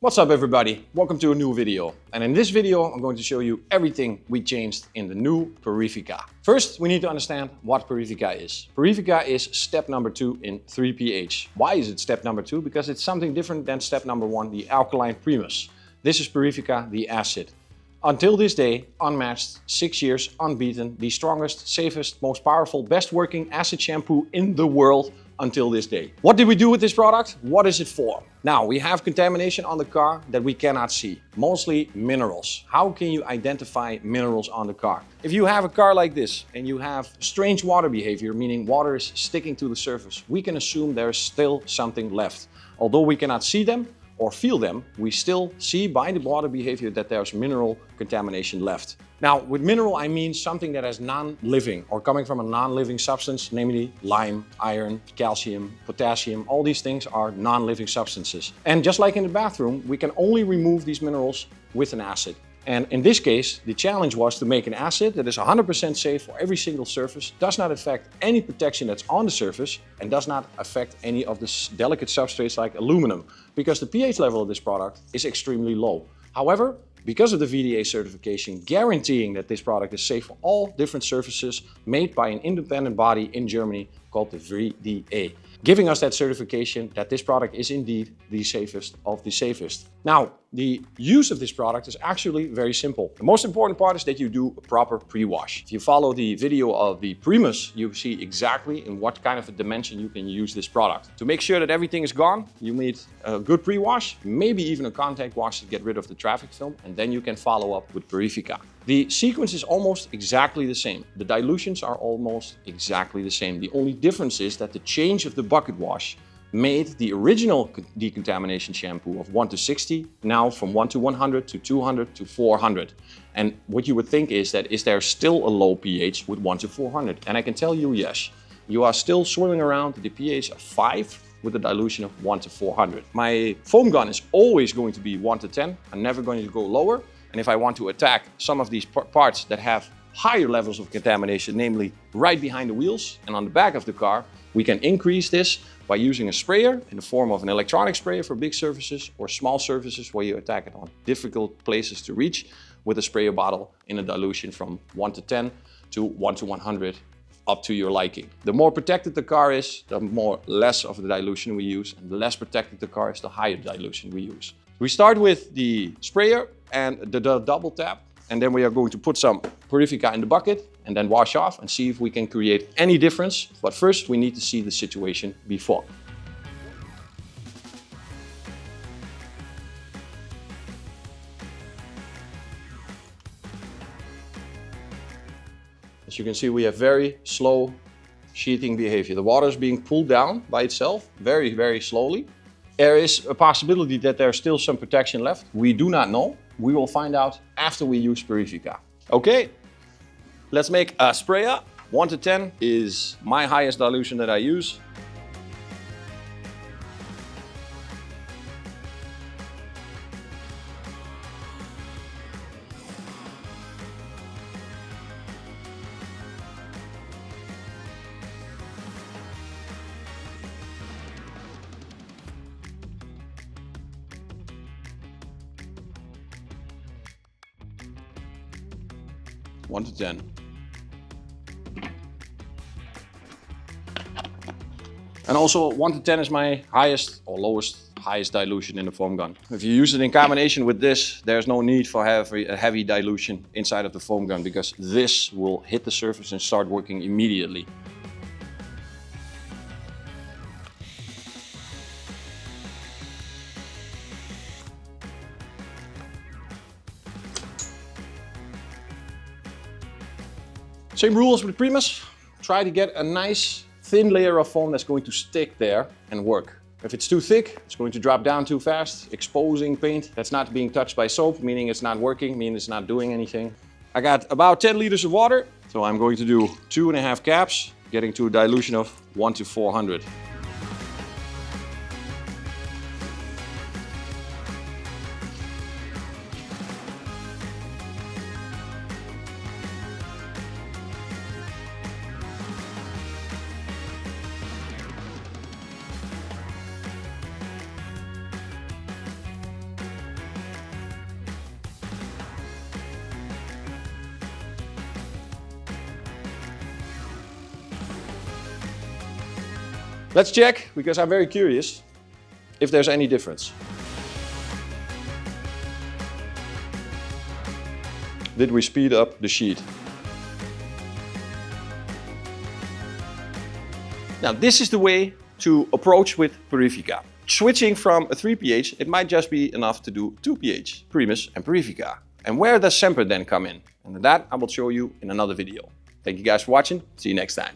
What's up everybody? Welcome to a new video. And in this video I'm going to show you everything we changed in the new Perifika. First we need to understand what Perifika is. Perifika is step number 2 in 3pH. Why is it step number 2? Because it's something different than step number 1, the alkaline primus. This is Perifika, the acid. Until this day, unmatched, 6 years, unbeaten, the strongest, safest, most powerful, best working acid shampoo in the world until this day. What did we do with this product? What is it for? Now, we have contamination on the car that we cannot see, mostly minerals. How can you identify minerals on the car? If you have a car like this and you have strange water behavior, meaning water is sticking to the surface, we can assume there is still something left. Although we cannot see them or feel them, we still see by the water behavior that there's mineral contamination left. Now, with mineral, I mean something that is non-living or coming from a non-living substance, namely lime, iron, calcium, potassium. All these things are non-living substances. And just like in the bathroom, we can only remove these minerals with an acid. And in this case, the challenge was to make an acid that is 100% safe for every single surface, does not affect any protection that's on the surface, and does not affect any of the delicate substrates like aluminum, because the pH level of this product is extremely low. However, because of the VDA certification guaranteeing that this product is safe for all different surfaces made by an independent body in Germany called the VDA, giving us that certification that this product is indeed the safest of the safest. Now, the use of this product is actually very simple. The most important part is that you do a proper pre-wash. If you follow the video of the Primus, you see exactly in what kind of a dimension you can use this product. To make sure that everything is gone, you need a good pre-wash, maybe even a contact wash to get rid of the traffic film, and then you can follow up with Purifika. The sequence is almost exactly the same. The dilutions are almost exactly the same. The only difference is that the change of the bucket wash made the original decontamination shampoo of 1 to 60 now from 1 to 100 to 200 to 400. And what you would think is that is there still a low pH with 1 to 400? And I can tell you yes. You are still swirling around the pH of 5 with a dilution of 1 to 400. My foam gun is always going to be 1 to 10. I'm never going to go lower. And if I want to attack some of these parts that have higher levels of contamination, namely right behind the wheels and on the back of the car, we can increase this by using a sprayer in the form of an electronic sprayer for big surfaces or small surfaces where you attack it on difficult places to reach with a sprayer bottle in a dilution from 1 to 10 to 1 to 100 up to your liking. The more protected the car is, the less of the dilution we use, and the less protected the car is, the higher dilution we use. We start with the sprayer and the double tap, and then we are going to put some Purifika in the bucket and then wash off and see if we can create any difference. But first we need to see the situation before. As you can see, we have very slow sheeting behavior. The water is being pulled down by itself very, very slowly. There is a possibility that there's still some protection left. We do not know. We will find out after we use Purifika. Okay, let's make a sprayer. 1 to 10 is my highest dilution that I use. One to 10. And also 1 to 10 is my highest or highest dilution in the foam gun. If you use it in combination with this, there's no need for a heavy dilution inside of the foam gun because this will hit the surface and start working immediately. Same rules with Primus. Try to get a nice thin layer of foam that's going to stick there and work. If it's too thick, it's going to drop down too fast, exposing paint that's not being touched by soap, meaning it's not working, meaning it's not doing anything. I got about 10 liters of water, so I'm going to do 2.5 caps, getting to a dilution of 1 to 400. Let's check, because I'm very curious, if there's any difference. Did we speed up the sheet? Now this is the way to approach with Perifika. Switching from a 3 pH, it might just be enough to do 2 pH, Primus and Perifika. And where does Semper then come in? And that I will show you in another video. Thank you guys for watching. See you next time.